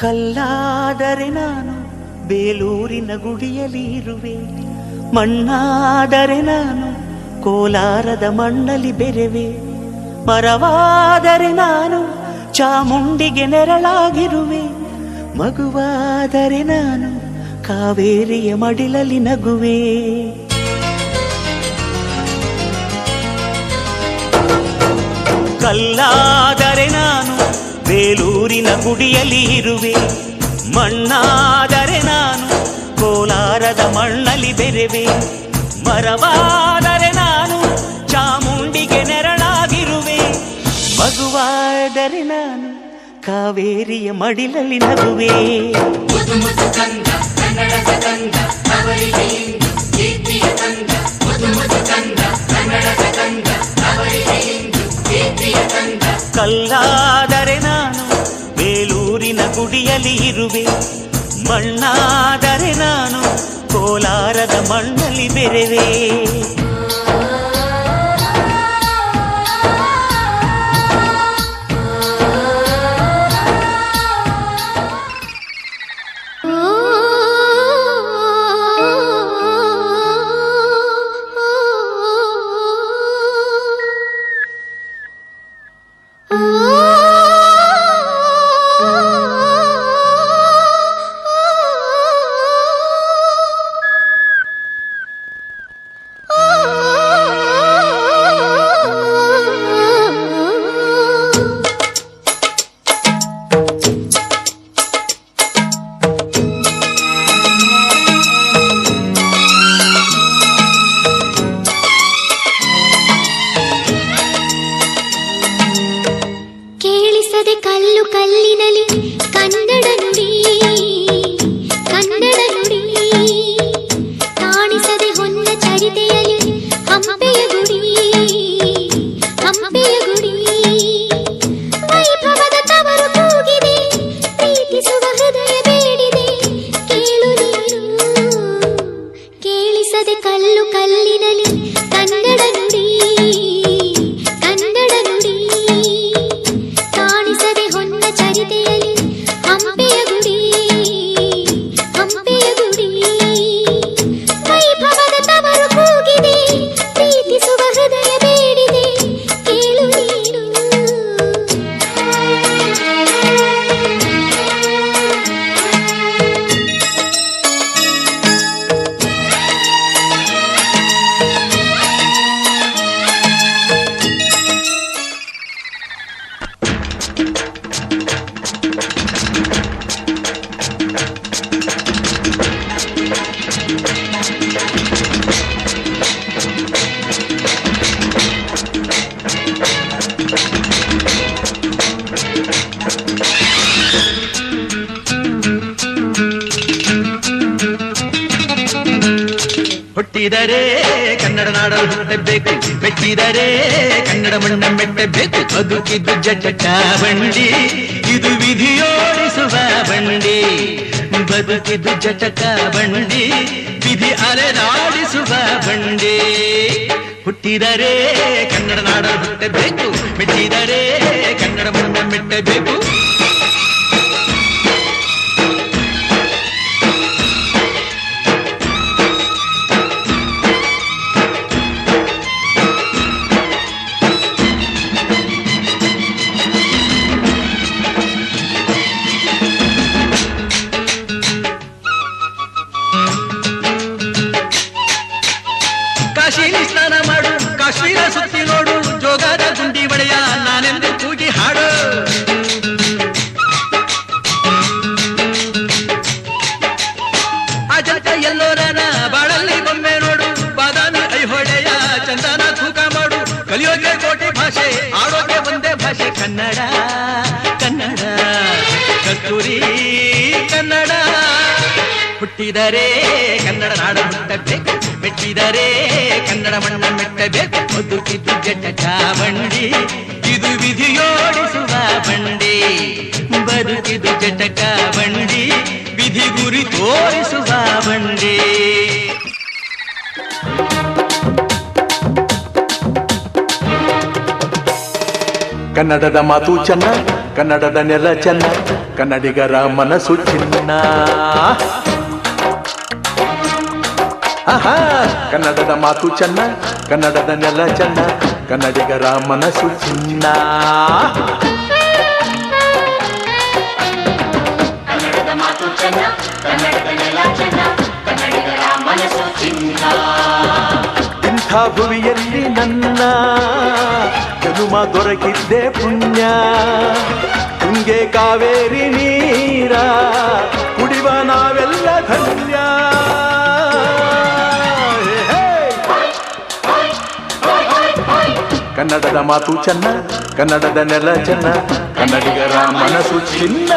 ಕಲ್ಲಾದರೆ ನಾನು ಬೇಲೂರಿನ ಗುಡಿಯಲ್ಲಿ ಇರುವೆ, ಮಣ್ಣಾದರೆ ನಾನು ಕೋಲಾರದ ಮಣ್ಣಲ್ಲಿ ಬೆರೆವೆ, ಮರವಾದರೆ ನಾನು ಚಾಮುಂಡಿಗೆ ನೆರಳಾಗಿರುವೆ, ಮಗುವಾದರೆ ನಾನು ಕಾವೇರಿಯ ಮಡಿಲಲ್ಲಿ ನಗುವೆ. ಕಲ್ಲಾದರೆ ನಾನು ಬೇಲೂರಿನ ಗುಡಿಯಲ್ಲಿ ಇರುವೆ, ಮಣ್ಣಾದರೆ ನಾನು ಕೋಲಾರದ ಮಣ್ಣಲ್ಲಿ ಬೆರೆವೆ, ಮರವಾದರೆ ನಾನು ಚಾಮುಂಡಿಗೆ ನೆರಳಾಗಿರುವೆ, ಮಗುವಾದರೆ ನಾನು ಕಾವೇರಿಯ ಮಡಿಲಲ್ಲಿ ನಗುವೆ. ಕಲ್ಲಾದರೆ ನಾನು ಬೇಲೂರಿನ ಗುಡಿಯಲ್ಲಿ ಇರುವೆ, ಮಣ್ಣಾದರೆ ನಾನು ಕೋಲಾರದ ಮಣ್ಣಲ್ಲಿ ಬೆರೆವೆ. ಕಲ್ಲು ಕಲ್ಲಿನಲಿ ಕನ್ನಡ ನುಡಿ, ಕನ್ನಡ ನುಡಿ ಕಾಣಿಸದೆ ಹೊನ್ನ ಚರಿತೆಯಲಿ ಹಂಪೆಯ ಗುಡಿ, ಹಂಪೆಯ ಗುಡಿ ವೈಭವದ ತವರು ಕೂಗಿದೆ, ಪ್ರೀತಿಸುವ ಹೃದಯ ಬೇಡಿದೆ, ಕೇಳು ನೀನು ಕೇಳಿಸದೆ ಕಲ್ಲು ಕಲ್ಲಿನಲಿ ಕನ್ನಡ ನುಡಿ, ಕನ್ನಡ ನುಡಿ ಕಾಣಿಸದೆ ಹೊನ್ನ ಚರಿತೆಯಲಿ ಹಂಪೆಯ ಗುಡಿ, ಹಂಪೆಯ ಗುಡಿ ವೈಭವದ ತವರು ಕೂಗಿದೆ, ಪ್ರೀತಿಸುವ ಹೃದಯ ಬೇಡಿದೆ, ಕೇಳು ನೀನು. ಹುಟ್ಟಿದರೆ ಕನ್ನಡ ನಾಡಲು ಹುಟ್ಟಬೇಕು, ಮೆಟ್ಟಿದರೆ ಕನ್ನಡ ಮಣ್ಣ ಮೆಟ್ಟಬೇಕು, ಬದುಕಿದ್ದು ಜಟಕ ಬಂಡಿ, ಇದು ವಿಧಿಯೋಡಿಸುವ ಬಂಡಿ, ಬದುಕಿದ್ದು ಜಟಕ ಬಂಡಿ, ವಿಧಿ ಅಲೆದಾಡಿಸುವ ಬಂಡಿ. ಹುಟ್ಟಿದರೆ ಕನ್ನಡ ನಾಡಲು ಹುಟ್ಟಬೇಕು, ಮೆಟ್ಟಿದರೆ ಕನ್ನಡ ಮಣ್ಣ ಮೆಟ್ಟಬೇಕು. ಕಾಶಿಲಿ ಸ್ನಾನ ಮಾಡು, ಕಾಶ್ಮೀರ ಸುತ್ತಿ ನೋಡು, ಜೋಗದ ಗುಂಡಿ ಒಡೆಯ ನಾನೆಂದು ಕೂಗಿ ಹಾಡು. ಅಜಂತ ಎಲ್ಲೋರನ ಬಾಳಲ್ಲಿ ಬೊಮ್ಮೆ ನೋಡು, ಬಾದಾಮಿ ಐಹೊಳೆಯ ಚಂದನ ತೂಕ ಮಾಡು, ಕಲಿಯೋಕೆ ಕೋಟಿ ಭಾಷೆ, ಆಡೋಕೆ ಒಂದೇ ಭಾಷೆ, ಕನ್ನಡ ಕನ್ನಡ ಕಸ್ತೂರಿ ಕನ್ನಡ. ಹುಟ್ಟಿದರೆ ಕನ್ನಡ ನಾಡ ಹುಟ್ಟಬೇಕು, ಮೆಟ್ಟಿದರೆ ಕನ್ನಡ ಮಣ್ಣ ಮೆಟ್ಟಬೇಕು, ಬದುಕಿದ್ದು ಜಟಕ ಬಂಡಿ, ಇದು ವಿಧಿಯೋಡಿಸುವ ಬಂಡಿ, ಬದುಕಿದ್ದು ಜಟಕ ಬಂಡಿ, ವಿಧಿ ಗುರಿ ತೋರಿಸುವ ಬಂಡಿ. ಕನ್ನಡದ ಮಾತು ಚೆನ್ನ, ಕನ್ನಡದ ನೆಲ ಚೆನ್ನ, ಕನ್ನಡಿಗರ ಮನಸ್ಸು ಚಿನ್ನ. ಆಹಾ ಕನ್ನಡದ ಮಾತು ಚೆನ್ನ, ಕನ್ನಡದ ನೆಲ ಚೆನ್ನ, ಕನ್ನಡಿಗರ ಮನಸ್ಸು ಚಿನ್ನ. ಕನ್ನಡದ ಮಾತು ಚೆನ್ನ, ಕನ್ನಡದ ನೆಲ ಚೆನ್ನ, ಕನ್ನಡಿಗರ ಮನಸ್ಸು ಚಿನ್ನ. ಇಂಥ ಭುವಿಯಲ್ಲಿ ನನ್ನ ಜನುಮ ದೊರಕಿದ್ದೆ ಪುಣ್ಯ. ತುಂಗೆ ಕಾವೇರಿ ನೀರ ಕುಡಿವ ನಾವೆಲ್ಲ ಧನ್ಯ. ಕನ್ನಡದ ಮಾತು ಚೆನ್ನ, ಕನ್ನಡದ ನೆಲ ಚೆನ್ನ, ಕನ್ನಡಿಗರ ಮನಸ್ಸು ಚಿನ್ನ.